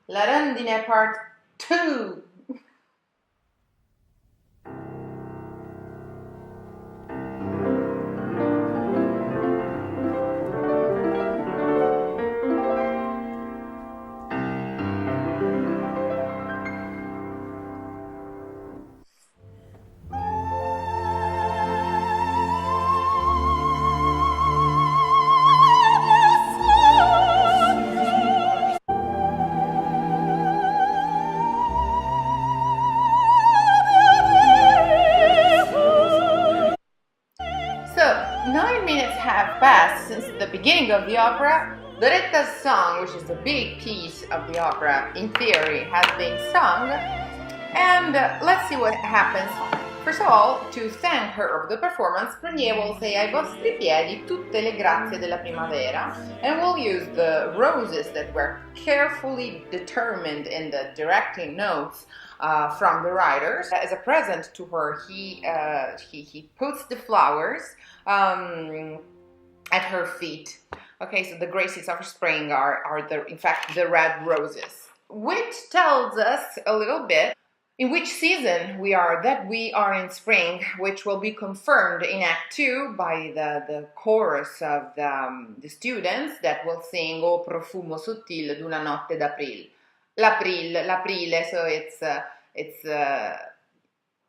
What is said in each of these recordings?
La Rondine Part 2. So, 9 minutes have passed since the beginning of the opera. Loretta's song, which is a big piece of the opera, in theory, has been sung. And let's see what happens. First of all, to thank her of the performance, pregevole sei ai vostri piedi tutte le grazie della primavera, and we'll use the roses that were carefully determined in the directing notes from the writers. As a present to her, he puts the flowers at her feet. Okay, so the graces of spring are in fact the red roses, which tells us a little bit in which season we are, that we are in spring, which will be confirmed in Act 2 by the chorus of the students that will sing O profumo sottile d'una notte d'April. L'Aprile, so it's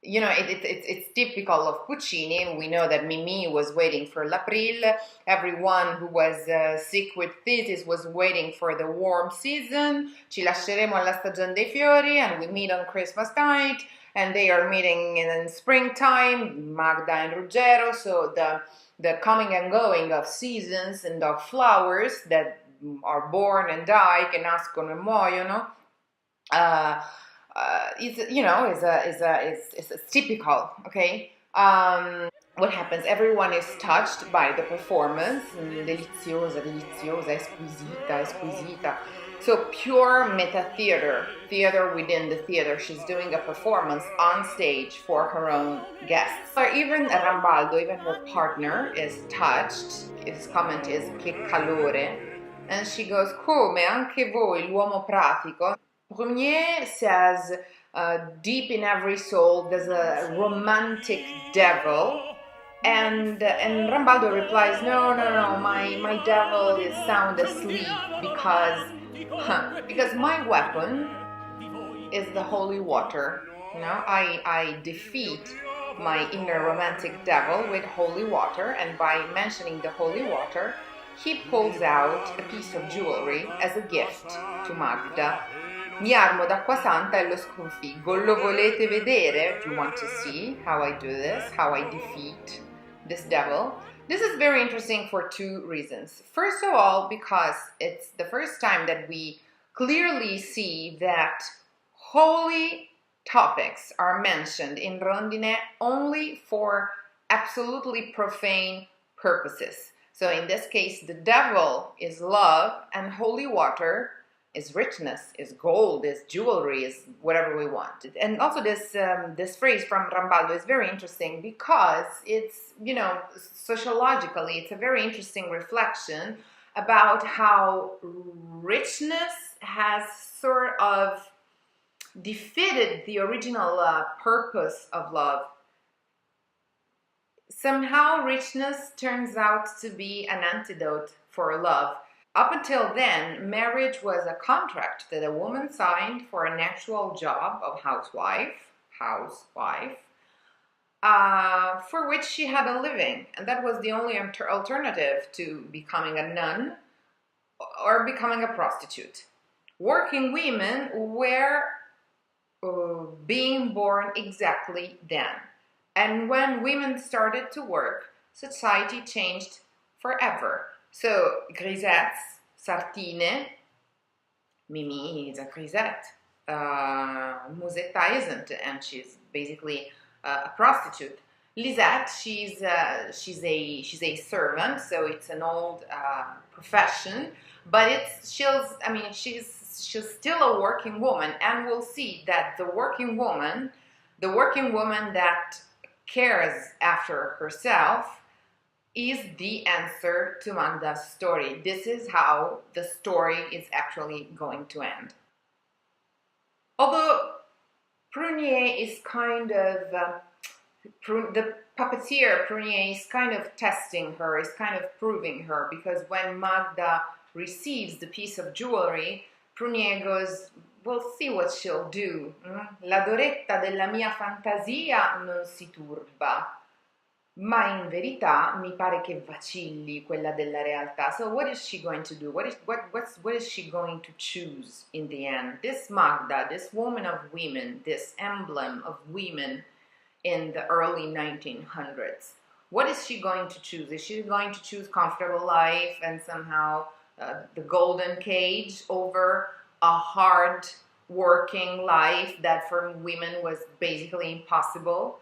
it's typical of Puccini. We know that Mimi was waiting for l'April. Everyone who was sick with thetis was waiting for the warm season. Ci lasceremo alla stagione dei fiori, and we meet on Christmas night, and they are meeting in springtime, Magda and Ruggero. So the coming and going of seasons and of flowers that are born and die, che nascono e muoiono. Is typical, okay? What happens? Everyone is touched by the performance, deliziosa, esquisita. So pure meta theater within the theater. She's doing a performance on stage for her own guests. Or even Rambaldo, even her partner, is touched. His comment is che calore, and she goes, come anche voi, l'uomo pratico. Premier says, deep in every soul there's a romantic devil, and Rambaldo replies, no, my devil is sound asleep because my weapon is the holy water. I defeat my inner romantic devil with holy water, and by mentioning the holy water, he pulls out a piece of jewelry as a gift to Magda. Mi armo d'acqua santa e lo sconfiggo. Lo volete vedere? Do you want to see how I do this? How I defeat this devil? This is very interesting for two reasons. First of all, because it's the first time that we clearly see that holy topics are mentioned in Rondine only for absolutely profane purposes. So in this case, the devil is love, and holy water is richness, is gold, is jewelry, is whatever we want. And also this phrase from Rambaldo is very interesting because it's, sociologically, it's a very interesting reflection about how richness has sort of defeated the original purpose of love. Somehow richness turns out to be an antidote for love. Up until then, marriage was a contract that a woman signed for an actual job of housewife, for which she had a living, and that was the only alternative to becoming a nun or becoming a prostitute. Working women were being born exactly then. And when women started to work, society changed forever. So, grisettes, sartine, Mimi is a grisette. Musetta isn't, and she's basically a prostitute. Lisette, she's a servant, so it's an old profession, but she's still a working woman, and we'll see that the working woman that cares after herself is the answer to Magda's story. This is how the story is actually going to end. Although Prunier is kind of, the puppeteer Prunier is kind of testing her, is kind of proving her, because when Magda receives the piece of jewelry, Prunier goes, we'll see what she'll do. La doretta della mia fantasia non si turba, ma in verità mi pare che vacilli quella della realtà. So what is she going to do? What is she going to choose in the end? This Magda, this woman of women, this emblem of women in the early 1900s, what is she going to choose? Is she going to choose comfortable life and somehow the golden cage over a hard working life that for women was basically impossible,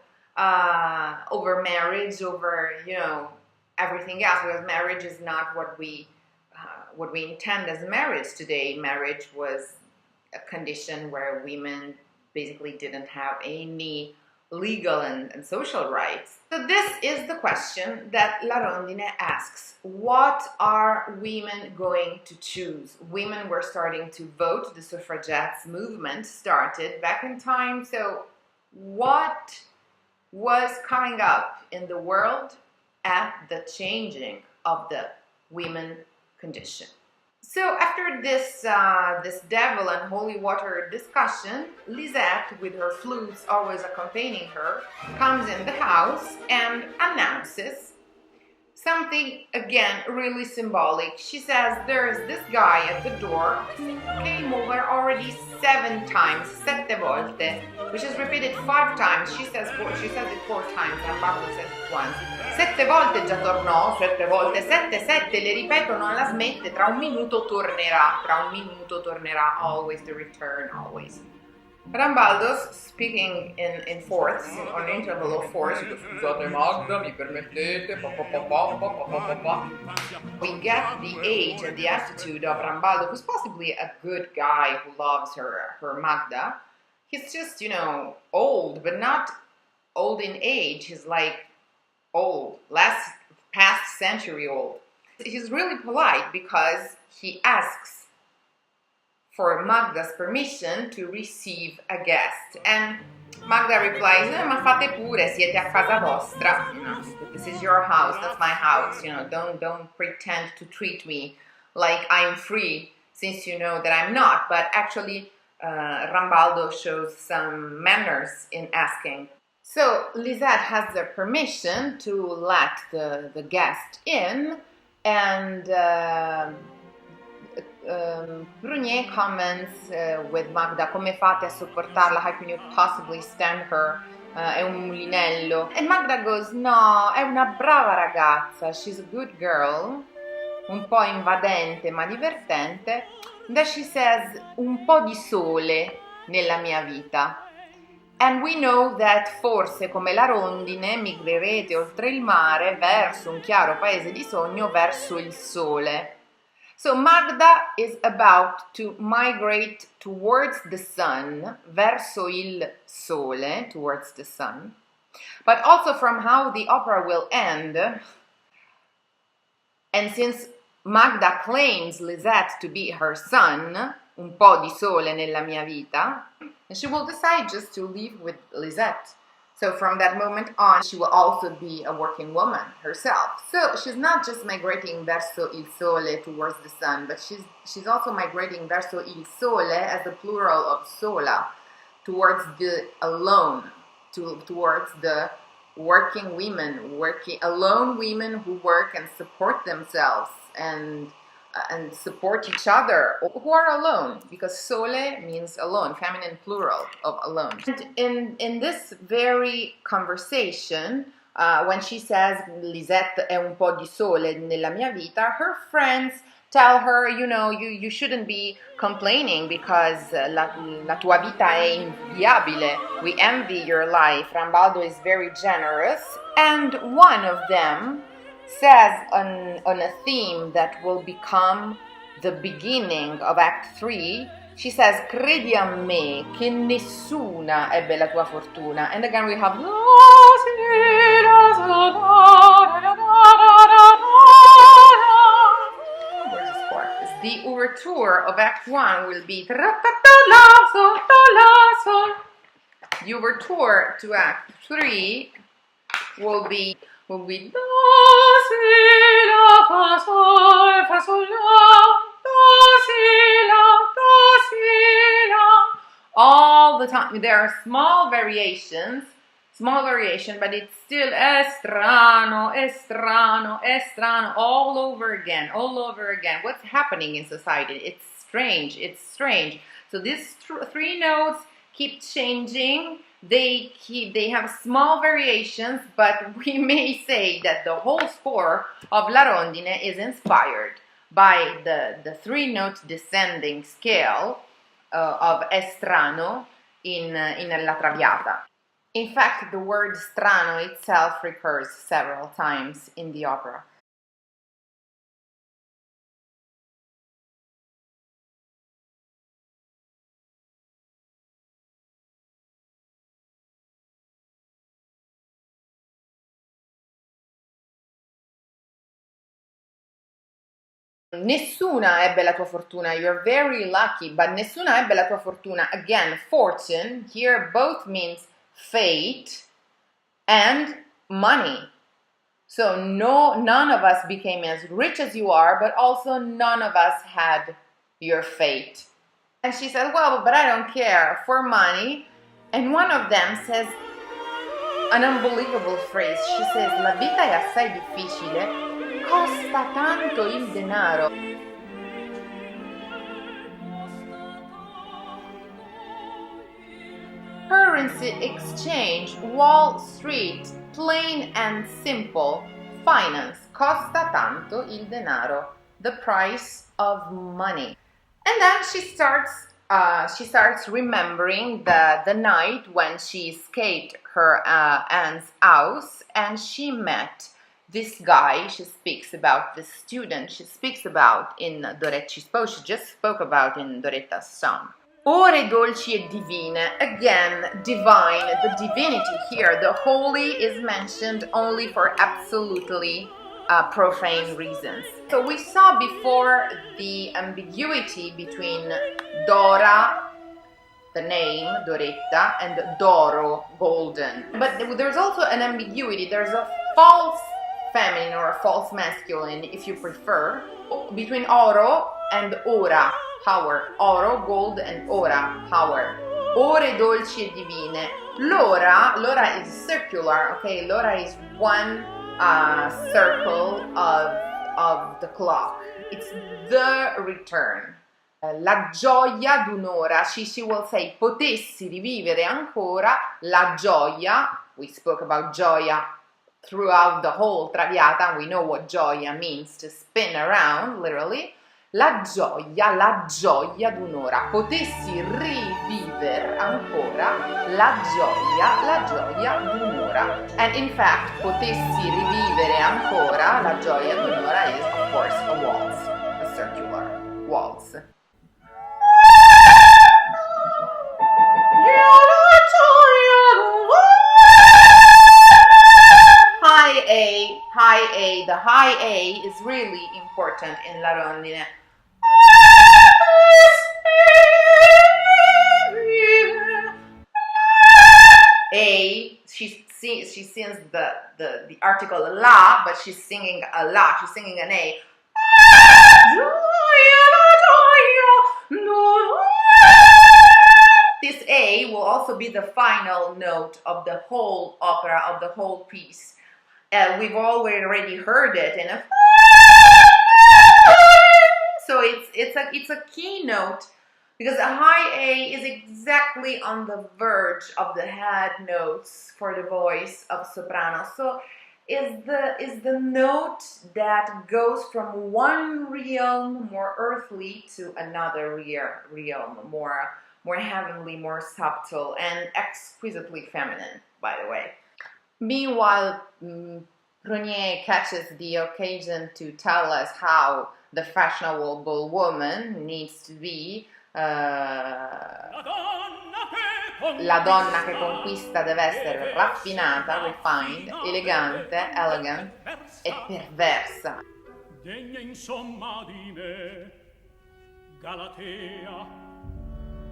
over marriage, over, you know, everything else, because marriage is not what we intend as marriage today. Marriage was a condition where women basically didn't have any legal and social rights. So this is the question that La Rondine asks. What are women going to choose? Women were starting to vote. The suffragettes movement started back in time. So what was coming up in the world at the changing of the women condition? So after this this devil and holy water discussion, Lisette, with her flutes always accompanying her, comes in the house and announces something, again, really symbolic. She says there is this guy at the door who came over already 7 times, 7 volte, which is repeated 5 times. She says it 4 times, and Pablo says it once. 7 volte già tornò, 7 volte, 7, le ripeto, non la smette, tra un minuto tornerà, always the return, always. Rambaldos, speaking in fourths, on interval of fourths, he goes, scusate Magda, mi permettete, We get the age and the attitude of Rambaldo, who's possibly a good guy who loves her Magda. He's just, you know, old, but not old in age. He's like old, past century old. He's really polite because he asks for Magda's permission to receive a guest, and Magda replies, ma fate pure, siete a casa vostra. You know, this is your house, that's my house. You know, don't pretend to treat me like I'm free, since you know that I'm not. But actually, Rambaldo shows some manners in asking. So Lisette has the permission to let the guest in, and Prunier comments with Magda, come fate a sopportarla? How can you possibly stand her? È un mulinello. And Magda goes, no, è una brava ragazza, she's a good girl, un po' invadente ma divertente. Then she says, un po' di sole nella mia vita. And we know that forse come la rondine migrerete oltre il mare verso un chiaro paese di sogno, verso il sole. So Magda is about to migrate towards the sun, verso il sole, towards the sun. But also from how the opera will end, and since Magda claims Lisette to be her son, un po' di sole nella mia vita, and she will decide just to live with Lisette. So from that moment on, she will also be a working woman herself. So she's not just migrating verso il sole, towards the sun, but she's also migrating verso il sole as the plural of sola, towards the alone, towards the working women, alone women who work and support themselves and support each other, who are alone, because sole means alone, feminine plural of alone. And in this very conversation, when she says Lisette è un po' di sole nella mia vita, her friends tell her, you know, you shouldn't be complaining because la tua vita è invidiabile. We envy your life. Rambaldo is very generous, and one of them says on a theme that will become the beginning of Act 3, she says, credi a me che nessuna ebbe la tua fortuna. And again we have where's the score? Is the overture of Act 1 will be the overture to Act 3 will be do, si, la, fa, sol, la, do, si, la, all the time. There are small variation, but it's still strano, all over again. What's happening in society? It's strange. So these three notes keep changing. They have small variations, but we may say that the whole score of La Rondine is inspired by the three-note descending scale of Strano in La Traviata. In fact, the word strano itself recurs several times in the opera. Nessuna ebbe la tua fortuna. You're very lucky, but nessuna ebbe la tua fortuna. Again, fortune here both means fate and money. So none of us became as rich as you are, but also none of us had your fate. And she said, well, but I don't care for money. And one of them says an unbelievable phrase. She says, la vita è assai difficile. Costa tanto il denaro. Currency exchange, Wall Street, plain and simple, finance, costa tanto il denaro, the price of money. And then she starts remembering the night when she escaped her aunt's house and she met this guy. She speaks about this student she speaks about in Doretta. She just spoke about in Doretta's song. Ore dolci e divine, again, divine, the divinity here, the holy is mentioned only for absolutely profane reasons. So we saw before the ambiguity between Dora, the name, Doretta, and Doro, golden. But there's also an ambiguity, there's a false feminine or a false masculine, if you prefer, between oro and ora, power. Oro, gold, and ora, power. Ore dolci e divine. L'ora is circular, okay? L'ora is one circle of the clock. It's the return. La gioia d'un'ora. She will say, potessi rivivere ancora la gioia. We spoke about gioia throughout the whole Traviata. We know what gioia means, to spin around, literally. La gioia d'un'ora. Potessi rivivere ancora la gioia d'un'ora. And in fact, potessi rivivere ancora la gioia d'un'ora is, of course, a waltz, a circular waltz. High A. The high A is really important in La Rondine. A, she sings the article la, but she's singing a la, she's singing an A. This A will also be the final note of the whole opera, of the whole piece. We've already heard it in a so it's a key note because a high A is exactly on the verge of the head notes for the voice of soprano. So is the note that goes from one realm, more earthly, to another realm, more heavenly, more subtle, and exquisitely feminine, by the way. Meanwhile, Prunier catches the occasion to tell us how the fashionable woman needs to be. La donna che conquista deve essere raffinata, refined, elegante, elegant e perversa. Degna insomma di me, Galatea,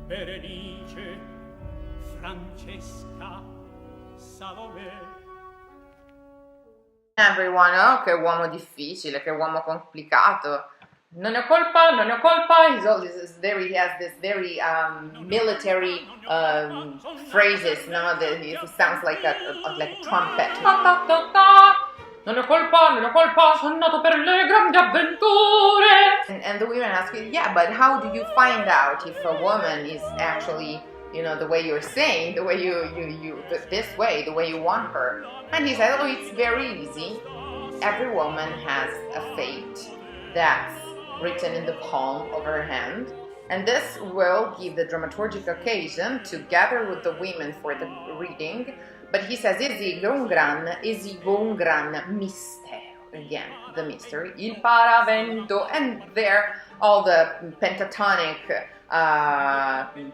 Berenice, Francesca, Salome. Everyone, oh, che uomo difficile, che uomo complicato. Non ho colpa, non ho colpa. He has this very military phrases. No, he sounds like a trumpet. Non ho colpa, sono nato per le grandi avventure. And the women ask you, yeah, but how do you find out if a woman is actually, you know, the way you're saying, the way this way, the way you want her? And he said, oh, it's very easy. Every woman has a fate that's written in the palm of her hand, and this will give the dramaturgic occasion to gather with the women for the reading. But he says, esigo un gran mistero. Again, the mystery. Il paravento. And there, all the pentatonic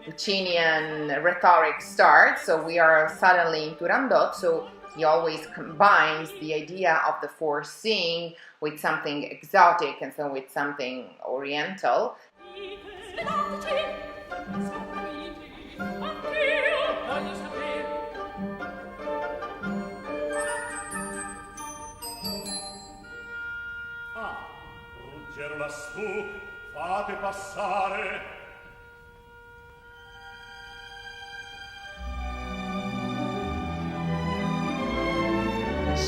Puccinian rhetoric starts. So we are suddenly in Turandot. So he always combines the idea of the foreseeing with something exotic and so with something oriental. Ruggero lassù, fate passare.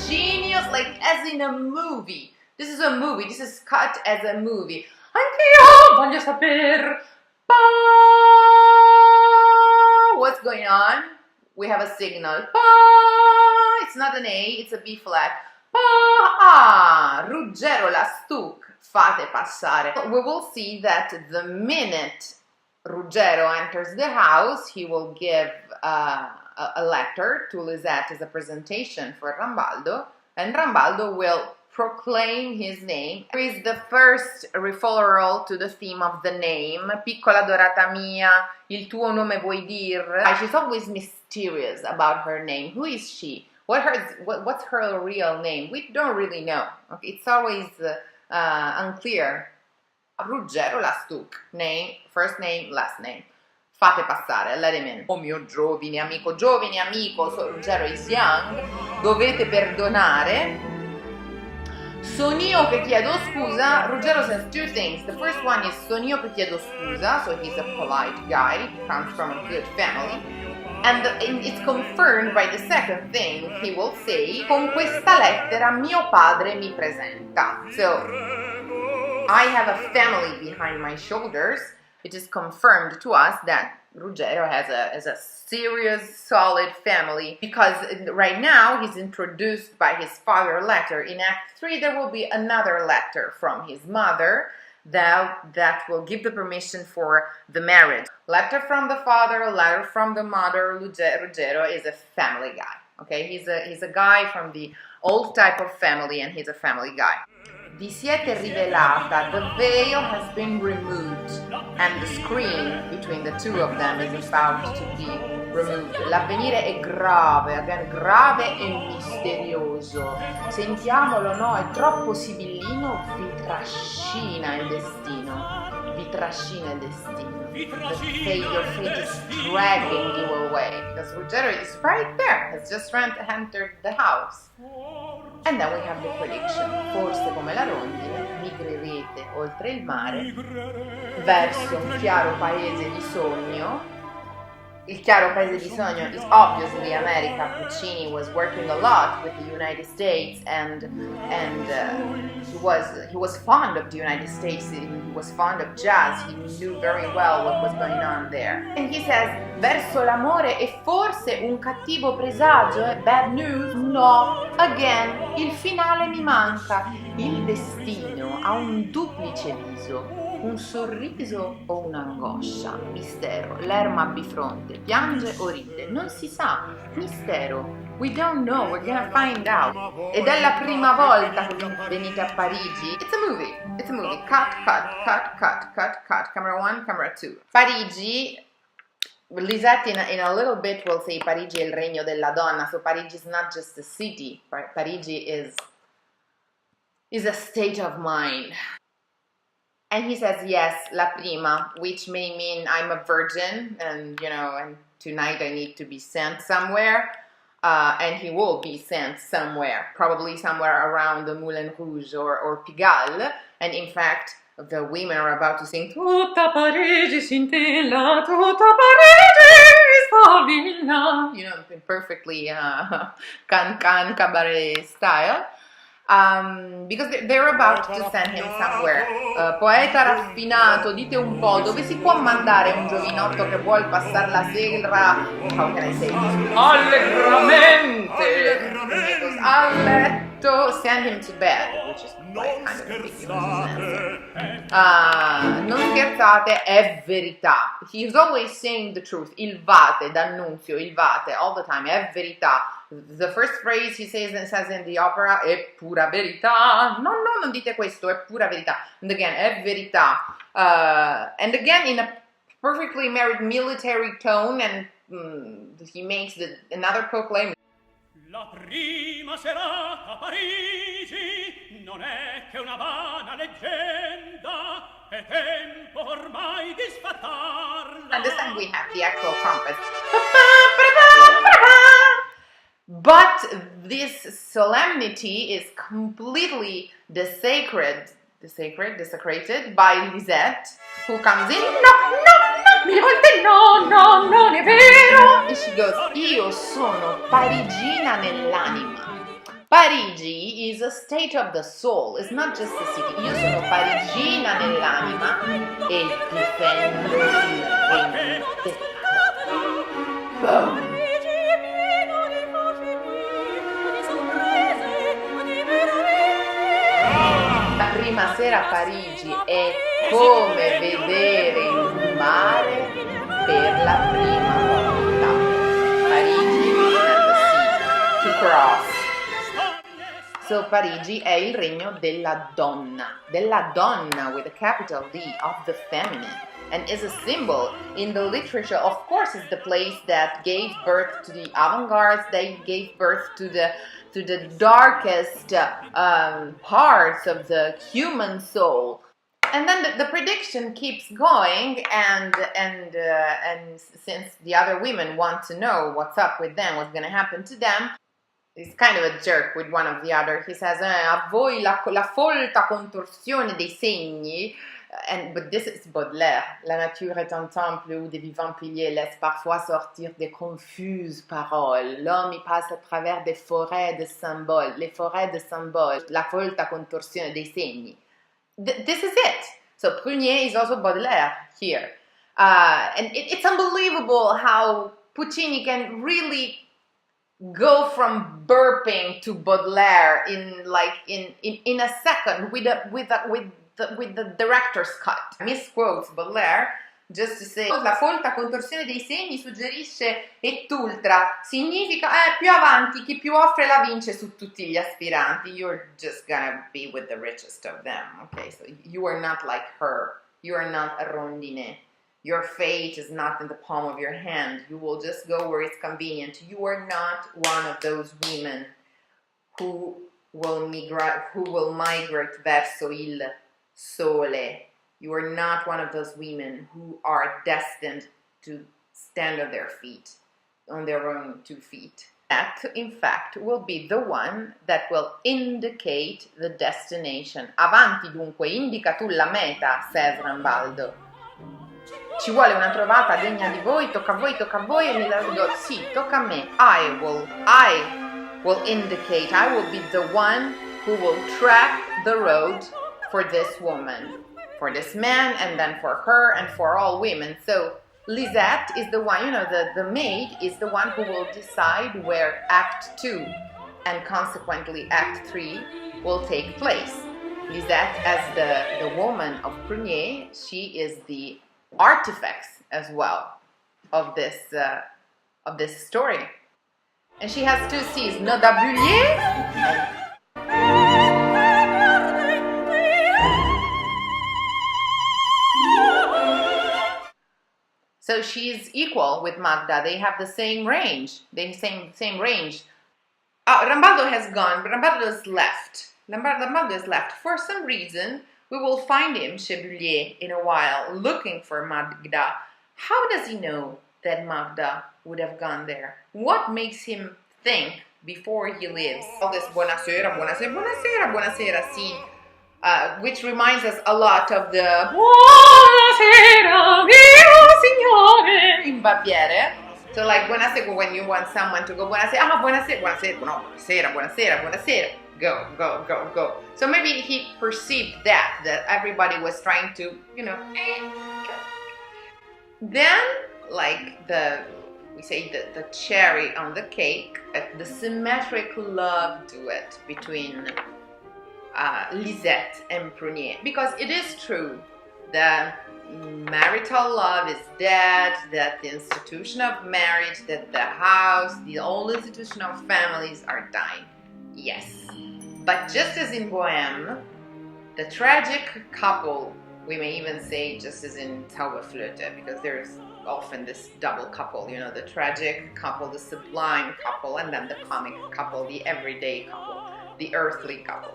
Genius, like as in a movie. This is a movie. This is cut as a movie. Anch'io voglio saper. What's going on? We have a signal. It's not an A, it's a B flat. Ruggero la stuc, fate passare. We will see that the minute Ruggero enters the house, he will give a letter to Lisette as a presentation for Rambaldo, and Rambaldo will proclaim his name. Here is the first referral to the theme of the name. Piccola dorata mia, il tuo nome vuoi dir? She's always mysterious about her name. Who is she? What's her real name? We don't really know. Okay? It's always unclear. Ruggero la stuc. Name, first name, last name. Fate passare, let him in. Oh mio giovane amico, so Ruggero is young. Dovete perdonare. Son io che chiedo scusa. Ruggero says two things. The first one is son io che chiedo scusa, so he's a polite guy, he comes from a good family. And it's confirmed by the second thing he will say, con questa lettera mio padre mi presenta. So, I have a family behind my shoulders. It is confirmed to us that Ruggero has a serious, solid family, because right now he's introduced by his father letter. In Act 3 there will be another letter from his mother that will give the permission for the marriage. Letter from the father, letter from the mother. Ruggero is a family guy. Okay, he's a guy from the old type of family, and he's a family guy. Vi siete rivelata, the veil has been removed, and the screen between the two of them is about to be removed. L'avvenire è grave, again, grave e misterioso. Sentiamolo, no? È troppo sibillino, vi trascina il destino. Vi trascina il destino. Your fate is dragging you away. Because Ruggero is right there, has just entered the house. And then we have the prediction. Forse come la rondine migrerete oltre il mare verso un chiaro paese di sogno. Il chiaro paese di sogno is obviously America. Puccini was working a lot with the United States, and he was fond of the United States. He was fond of jazz. He knew very well what was going on there. And he says, verso l'amore e forse un cattivo presagio, bad news? No. Again, il finale mi manca. Il destino ha un duplice viso. Un sorriso o un'angoscia? Mistero. L'erma bifronte piange o ride? Non si sa. Mistero. We don't know. We're gonna find out. Ed è la prima volta che venite a Parigi. It's a movie. It's a movie. Cut. Camera 1, camera 2. Parigi. Lisette in a little bit will say Parigi è il regno della donna. So Parigi is not just a city. Parigi is a state of mind. And he says, yes, la prima, which may mean I'm a virgin, and and tonight I need to be sent somewhere. And he will be sent somewhere, probably somewhere around the Moulin Rouge or Pigalle. And in fact, the women are about to sing Tutta Parigi scintilla, tutta Parigi favilla, perfectly can cabaret style. Because they're about to send him somewhere. Poeta raffinato, dite un po', dove si può mandare un giovinotto che vuol passare la sera, how can I say this? Allegramente! And he goes, a letto, send him to bed, which is quite kind of ridiculous. Non scherzate, è verità. He's always saying the truth. Il vate, d'annunzio, il vate, all the time, è verità. The first phrase he says in the opera è pura verità. No, non dite questo, è pura verità. And again, è verità. And again, in a perfectly military tone, and he makes another proclaim. La prima serata a Parigi non è che una vana leggenda, è tempo ormai di sfattarla. And this time we have the actual trumpets. But this solemnity is completely desecrated by Lisette, who comes in, no, non è vero. And she goes, io sono parigina nell'anima. Parigi is a state of the soul, it's not just a city. Io sono parigina nell'anima e difendo il regno della... La prima sera a Parigi è come vedere il mare per la prima volta. Parigi and the sea, to cross. So Parigi è il regno della donna with a capital D, of the feminine, and is a symbol in the literature. Of course, it's the place that gave birth to the avant-garde, they gave birth to the darkest parts of the human soul. And then the prediction keeps going, and since the other women want to know what's up with them, what's going to happen to them, he's kind of a jerk with one of the other. He says, a voi la folta contorsione dei segni. But this is Baudelaire. La nature est un temple où des vivants piliers laissent parfois sortir des confuses paroles. L'homme y passe à travers des forêts de symboles. Les forêts de symboles. La folta contorsione dei segni. This is it. So Prunier is also Baudelaire here. And it's unbelievable how Puccini can really go from burping to Baudelaire in a second with the director's cut. Misquotes Baudelaire just to say la folta contorsione dei segni suggerisce et ultra, significa più avanti, chi più offre la vince su tutti gli aspiranti. You're just gonna be with the richest of them. Okay, so you are not like her. You are not a Rondine. Your fate is not in the palm of your hand. You will just go where it's convenient. You are not one of those women who will migrate verso il sole. You are not one of those women who are destined to stand on their feet, on their own 2 feet. That, in fact, will be the one that will indicate the destination. Avanti dunque, indica tu la meta, says Rambaldo. Ci vuole una trovata degna di voi, tocca a voi, e Milano goes, sì, tocca a me. I will indicate, I will be the one who will track the road for this woman, for this man, and then for her, and for all women. So Lisette is the one, the maid is the one who will decide where Act 2 and consequently Act 3 will take place. Lisette, as the woman of Prunier, she is the artifacts as well of this story. And she has 2 C's, Nodabulier and so she's equal with Magda. They have the same range. Same range. Rambaldo has gone, but Rambaldo is left. For some reason, We will find him, Chevalier, in a while, looking for Magda. How does he know that Magda would have gone there? What makes him think before he leaves? All this buonasera, buonasera, buonasera, buonasera scene, which reminds us a lot of the buonasera, mio signore in Barbiere. So like buonasera, when you want someone to go buonasera, buonasera, buonasera, no, buonasera, buonasera, buonasera. Go, go, go, go. So maybe he perceived that everybody was trying to, you know. Then, like we say the cherry on the cake, the symmetric love duet between Lisette and Prunier. Because it is true that marital love is dead, that the institution of marriage, that the house, the old institution of families are dying. Yes. But just as in Bohème, the tragic couple, we may even say just as in Zauberflöte, because there's often this double couple, you know, the tragic couple, the sublime couple, and then the comic couple, the everyday couple, the earthly couple.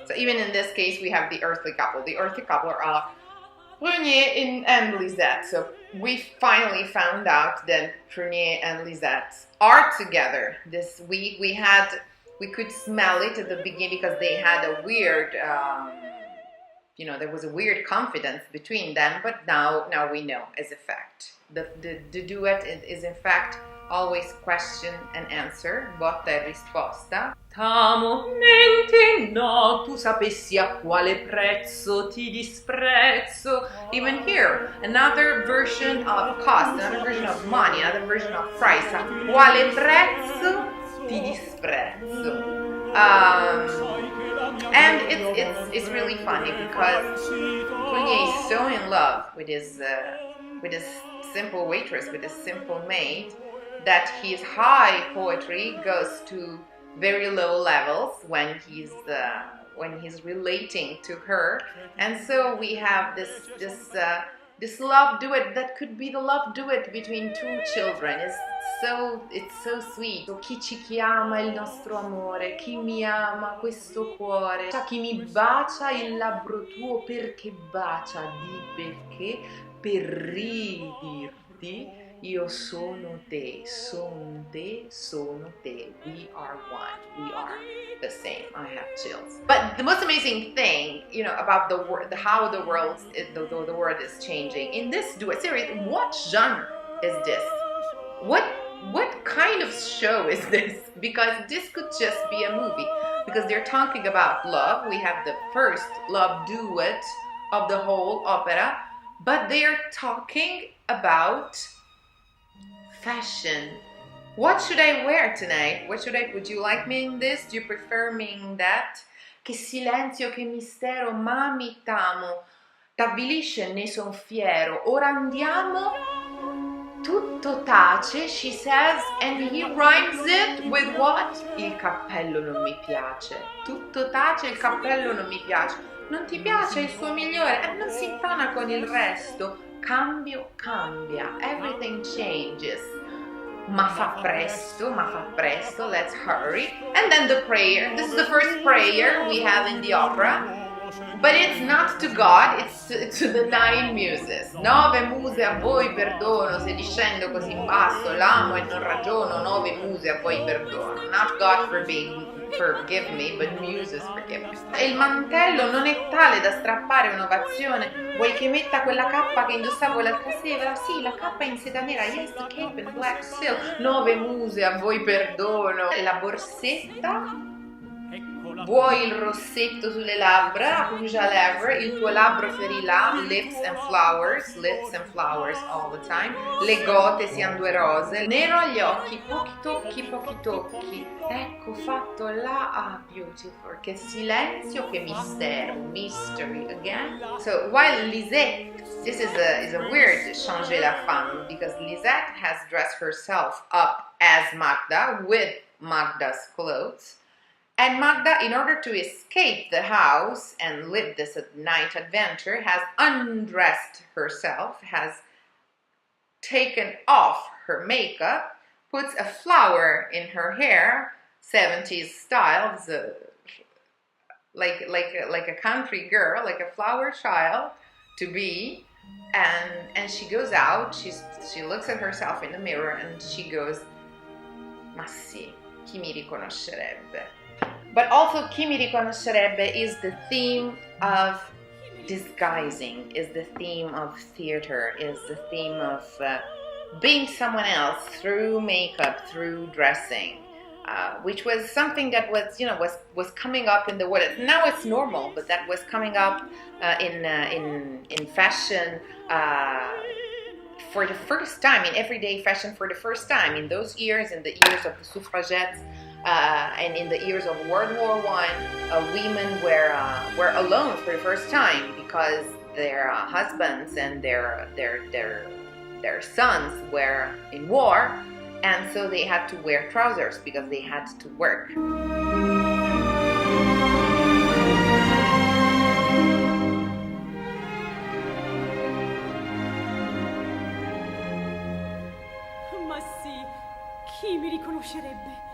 So even in this case, we have the earthly couple. The earthly couple are Prunier and Lisette. So we finally found out that Prunier and Lisette are together this week. We could smell it at the beginning because they had a weird, there was a weird confidence between them, but now we know as a fact. The duet is in fact always question and answer, botta e risposta. T'amo, mente no, tu sapessi a quale prezzo ti disprezzo. Even here, another version of cost, another version of money, another version of price. A quale prezzo ti disprezzo. And it's really funny because Prunier is so in love with his simple waitress, with his simple maid, that his high poetry goes to very low levels when he's relating to her, and so we have this love duet that could be the love duet between two children. It's so sweet. So, chi ci chiama il nostro amore, chi mi ama questo cuore, chi mi bacia il labbro tuo, perché bacia di perché, per ridirti io sono te, son te, sono te. We are one. We are the same. I have chills. But the most amazing thing, about how the world is changing in this duet series. What genre is this? What kind of show is this? Because this could just be a movie. Because they're talking about love. We have the first love duet of the whole opera, but they're talking about fashion. What should I wear tonight? Would you like me in this? Do you prefer me in that? Che silenzio, che mistero, mami t'amo, t'avvilisce, ne son fiero. Ora andiamo, tutto tace, she says, and he rhymes it with what? Il cappello non mi piace. Tutto tace, il cappello non mi piace. Non ti piace il suo migliore? Non si intona con il resto. Cambio, cambia. Everything changes. Ma fa presto, let's hurry. And then the prayer. This is the first prayer we have in the opera. But it's not to God, it's to the 9 muses. 9 muse a voi perdono, se discendo così in basso, l'amo e non ragiono, 9 muse a voi perdono. Not God forgive me, but muses forgive me. E il mantello non è tale da strappare un'ovazione. Vuoi che metta quella cappa che indossavo l'altra sera? Sì, la cappa in seta nera, yes, the cape in black silk. 9 muse a voi perdono. La borsetta. Vuoi il rossetto sulle labbra, rouge à lèvres, il tuo labbro ferilà, lips and flowers all the time. Le gote siano 2 rose, nero agli occhi, pochi tocchi. Ecco fatto là, beautiful. Che silenzio, che mistero, mystery again. So while Lisette, this is a weird changer la femme, because Lisette has dressed herself up as Magda with Magda's clothes. And Magda, in order to escape the house and live this night adventure, has undressed herself, has taken off her makeup, puts a flower in her hair, 70s style, like a country girl, like a flower child to be. And she goes out, she looks at herself in the mirror and she goes, ma sì, chi mi riconoscerebbe? But also chi mi riconoscerebbe is the theme of disguising, is the theme of theater, is the theme of being someone else through makeup, through dressing. Which was something that was coming up in the world. Now it's normal, but that was coming up in fashion for the first time, in everyday fashion for the first time. In those years, in the years of the suffragettes, and in the years of World War I, women were alone for the first time because their husbands and their sons were in war. And so they had to wear trousers because they had to work. Ma sì, chi mi riconoscerebbe?